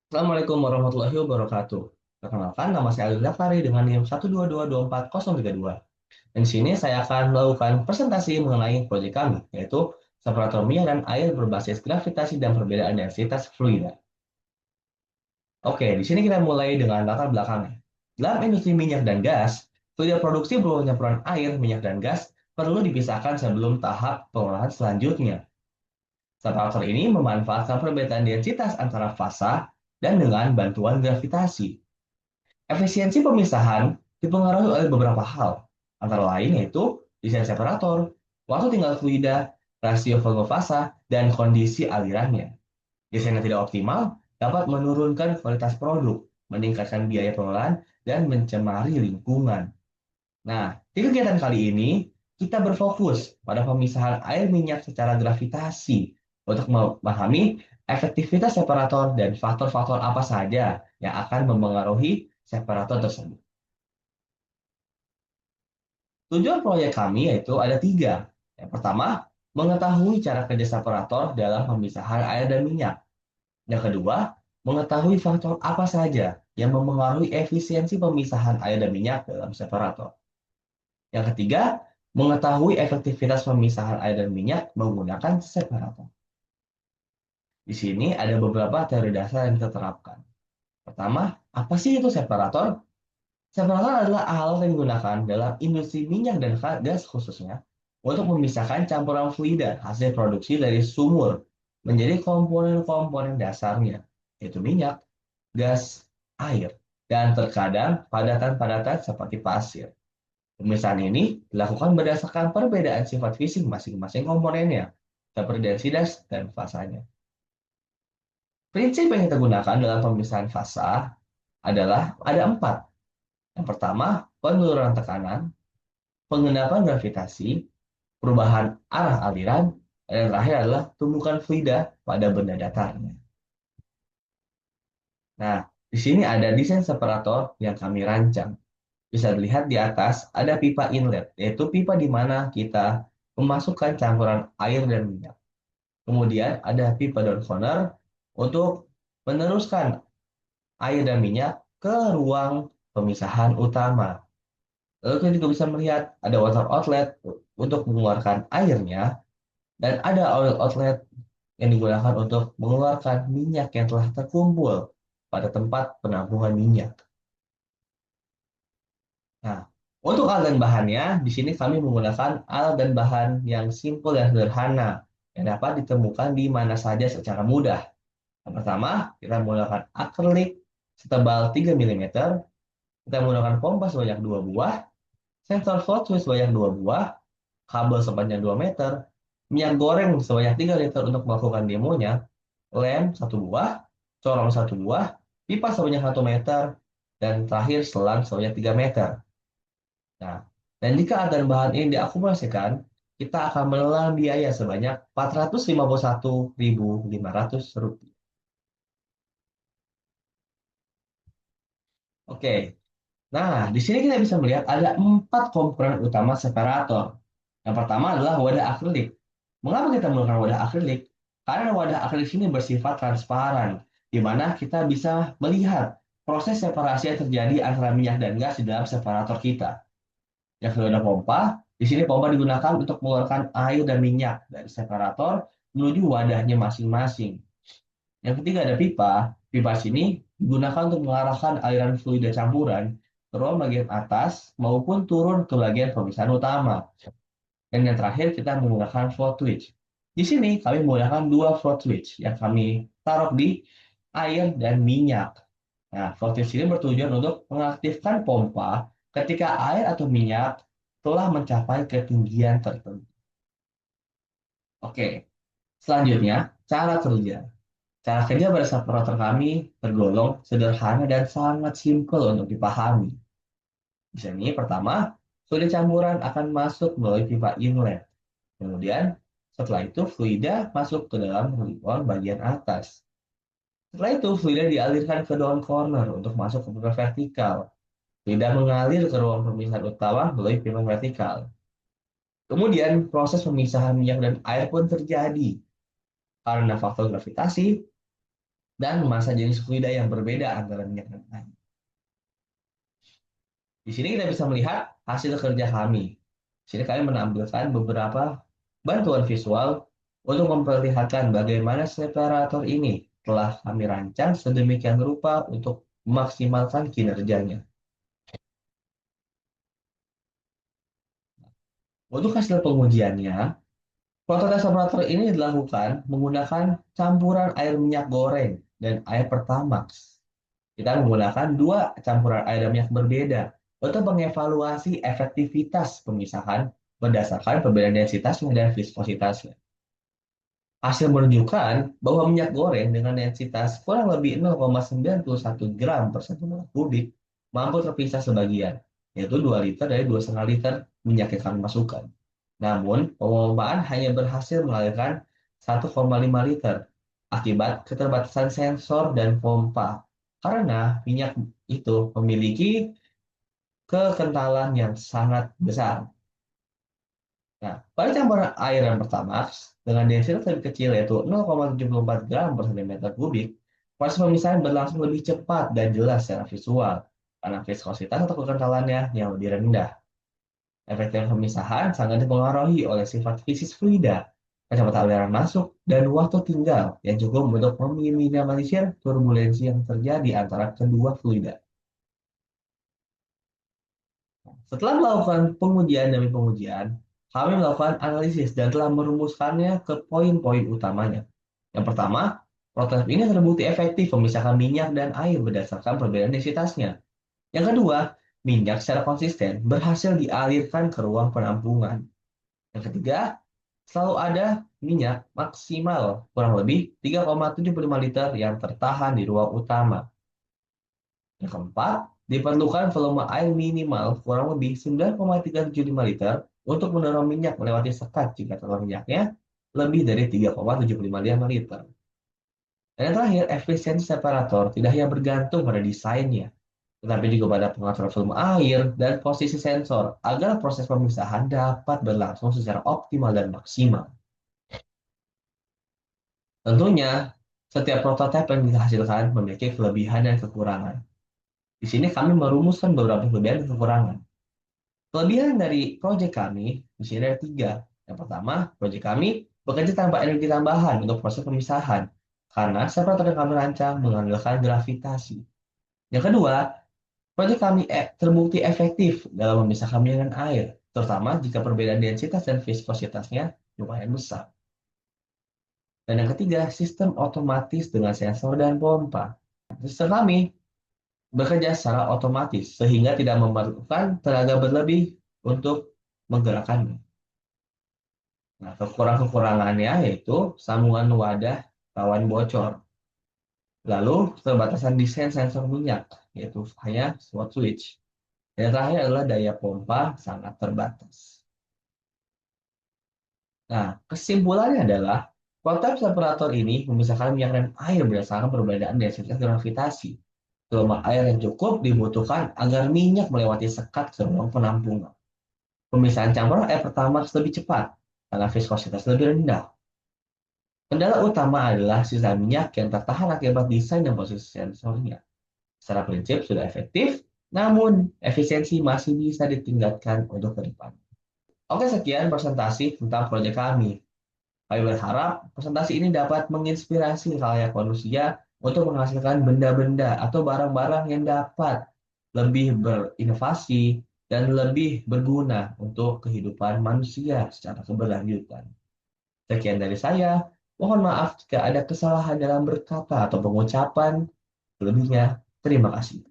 Assalamualaikum warahmatullahi wabarakatuh. Perkenalkan, nama saya Alil Zakari dengan NIM 1222402. Dan di sini saya akan melakukan presentasi mengenai proyek kami, yaitu separator minyak dan air berbasis gravitasi dan perbedaan densitas fluida. Oke, di sini kita mulai dengan latar belakangnya. Dalam industri minyak dan gas, fluida produksi berupa campuran air, minyak, dan gas perlu dipisahkan sebelum tahap pengolahan selanjutnya. Separator ini memanfaatkan perbedaan densitas antara fasa dan dengan bantuan gravitasi. Efisiensi pemisahan dipengaruhi oleh beberapa hal, antara lain yaitu desain separator, waktu tinggal fluida, rasio volume fasa, dan kondisi alirannya. Desain yang tidak optimal dapat menurunkan kualitas produk, meningkatkan biaya pengelolaan, dan mencemari lingkungan. Nah, di kegiatan kali ini, kita berfokus pada pemisahan air minyak secara gravitasi untuk memahami efektivitas separator dan faktor-faktor apa saja yang akan mempengaruhi separator tersebut. Tujuan proyek kami yaitu ada tiga. Yang pertama, mengetahui cara kerja separator dalam pemisahan air dan minyak. Yang kedua, mengetahui faktor apa saja yang mempengaruhi efisiensi pemisahan air dan minyak dalam separator. Yang ketiga, mengetahui efektivitas pemisahan air dan minyak menggunakan separator. Di sini ada beberapa teori dasar yang kita terapkan. Pertama, apa sih itu separator? Separator adalah alat yang digunakan dalam industri minyak dan gas khususnya untuk memisahkan campuran fluida hasil produksi dari sumur menjadi komponen-komponen dasarnya, yaitu minyak, gas, air, dan terkadang padatan-padatan seperti pasir. Pemisahan ini dilakukan berdasarkan perbedaan sifat fisik masing-masing komponennya, seperti densitas dan fasanya. Prinsip yang kita gunakan dalam pemisahan fasa adalah ada empat. Yang pertama, penurunan tekanan, pengendapan gravitasi, perubahan arah aliran, dan yang terakhir adalah tumbukan fluida pada benda datarnya. Nah, di sini ada desain separator yang kami rancang. Bisa dilihat di atas ada pipa inlet, yaitu pipa di mana kita memasukkan campuran air dan minyak. Kemudian ada pipa down corner untuk meneruskan air dan minyak ke ruang pemisahan utama. Lalu kita juga bisa melihat ada water outlet untuk mengeluarkan airnya dan ada oil outlet yang digunakan untuk mengeluarkan minyak yang telah terkumpul pada tempat penampungan minyak. Nah, untuk alat dan bahannya, di sini kami menggunakan alat dan bahan yang simpel dan sederhana yang dapat ditemukan di mana saja secara mudah. Yang pertama, kita menggunakan akrilik setebal 3 mm, kita menggunakan pompa sebanyak 2 buah, sensor float switch sebanyak 2 buah, kabel sepanjang 2 meter, minyak goreng sebanyak 3 liter untuk melakukan demonya, lem 1 buah, corong 1 buah, pipa sebanyak 1 meter, dan terakhir selang sebanyak 3 meter. Nah, dan jika adan bahan ini diakumulasikan, kita akan menelan biaya sebanyak Rp451.500. Oke, nah di sini kita bisa melihat ada 4 komponen utama separator. Yang pertama adalah wadah akrilik. Mengapa kita menggunakan wadah akrilik? Karena wadah akrilik ini bersifat transparan, di mana kita bisa melihat proses separasi yang terjadi antara minyak dan gas di dalam separator kita. Yang kedua ada pompa. Di sini pompa digunakan untuk mengeluarkan air dan minyak dari separator menuju wadahnya masing-masing. Yang ketiga ada pipa. Pipa sini digunakan untuk mengarahkan aliran fluida campuran ke ruang bagian atas maupun turun ke bagian pemisahan utama. Dan yang terakhir kita menggunakan float switch. Di sini kami menggunakan dua float switch yang kami taruh di air dan minyak. Nah, float switch ini bertujuan untuk mengaktifkan pompa ketika air atau minyak telah mencapai ketinggian tertentu. Oke, selanjutnya cara kerja. Cara kerja pada separator kami tergolong sederhana dan sangat simpel untuk dipahami. Di sini pertama, fluida campuran akan masuk melalui pipa inlet. Kemudian setelah itu fluida masuk ke dalam ruang bagian atas. Setelah itu fluida dialirkan ke down corner untuk masuk ke pipa vertikal. Fluida mengalir ke ruang pemisahan utama melalui pipa vertikal. Kemudian proses pemisahan minyak dan air pun terjadi karena faktor gravitasi. dan masa jenis fluida yang berbeda antara minyak dan air. Di sini kita bisa melihat hasil kerja kami. Di sini kami menampilkan beberapa bantuan visual untuk memperlihatkan bagaimana separator ini telah kami rancang sedemikian rupa untuk memaksimalkan kinerjanya. Untuk hasil pengujiannya, prototipe separator ini dilakukan menggunakan campuran air minyak goreng dan air Pertamax. Kita menggunakan dua campuran air dan minyak berbeda untuk mengevaluasi efektivitas pemisahan berdasarkan perbedaan densitasnya dan viskositasnya. Hasil menunjukkan bahwa minyak goreng dengan densitas kurang lebih 0,91 gram per 1 meter kubik mampu terpisah sebagian, yaitu 2 liter dari 2,5 liter minyak yang kami masukkan. Namun, pengelolaan hanya berhasil mengalirkan 1,5 liter akibat keterbatasan sensor dan pompa karena minyak itu memiliki kekentalan yang sangat besar. Nah, pada campuran air yang pertamax dengan densitas lebih kecil yaitu 0,74 gram per cm kubik, proses pemisahan berlangsung lebih cepat dan jelas secara visual karena viskositas atau kekentalannya yang lebih rendah. Efektif pemisahan sangat dipengaruhi oleh sifat fisis fluida, kecepatan aliran masuk, dan waktu tinggal yang cukup untuk meminimalisir turbulensi yang terjadi antara kedua fluida. Setelah melakukan pengujian demi pengujian, kami melakukan analisis dan telah merumuskannya ke poin-poin utamanya. Yang pertama, prototipe ini terbukti efektif memisahkan minyak dan air berdasarkan perbedaan densitasnya. Yang kedua, minyak secara konsisten berhasil dialirkan ke ruang penampungan. Yang ketiga, selalu ada minyak maksimal kurang lebih 3,75 liter yang tertahan di ruang utama. Yang keempat, diperlukan volume air minimal kurang lebih 9,375 liter untuk mendorong minyak melewati sekat jika telur minyaknya lebih dari 3,755 liter. Dan yang terakhir, efisiensi separator tidak hanya bergantung pada desainnya, tetapi juga pada pengaturan volume air dan posisi sensor agar proses pemisahan dapat berlangsung secara optimal dan maksimal. Tentunya, setiap prototipe yang dihasilkan memiliki kelebihan dan kekurangan. Di sini kami merumuskan beberapa kelebihan dan kekurangan. Kelebihan dari proyek kami di sini ada tiga. Yang pertama, proyek kami bekerja tanpa energi tambahan untuk proses pemisahan, karena separator yang kami rancang mengandalkan gravitasi. Yang kedua, proyek kami terbukti efektif dalam memisahkan minyak dan air, terutama jika perbedaan densitas dan viskositasnya lumayan besar. Dan yang ketiga, sistem otomatis dengan sensor dan pompa. Sistem kami bekerja secara otomatis sehingga tidak memerlukan tenaga berlebih untuk menggerakkannya. Nah, kekurangan-kekurangannya yaitu sambungan wadah rawan bocor. Lalu, keterbatasan desain sensor minyak, yaitu hanya slot switch. Dan yang terakhir adalah daya pompa sangat terbatas. Nah, kesimpulannya adalah prototipe separator ini memisahkan minyak dan air berdasarkan perbedaan densitas gravitasi. Volume air yang cukup dibutuhkan agar minyak melewati sekat ke ruang penampungan. Pemisahan campuran air pertama lebih cepat karena viskositas lebih rendah. Kendala utama adalah sisa minyak yang tertahan akibat desain dan posisi sensornya. Secara prinsip sudah efektif, namun efisiensi masih bisa ditingkatkan untuk ke depan. Oke, sekian presentasi tentang proyek kami. Kami berharap presentasi ini dapat menginspirasi khalayak manusia untuk menghasilkan benda-benda atau barang-barang yang dapat lebih berinovasi dan lebih berguna untuk kehidupan manusia secara keberlanjutan. Sekian dari saya. Mohon maaf jika ada kesalahan dalam berkata atau pengucapan. Lebihnya, terima kasih.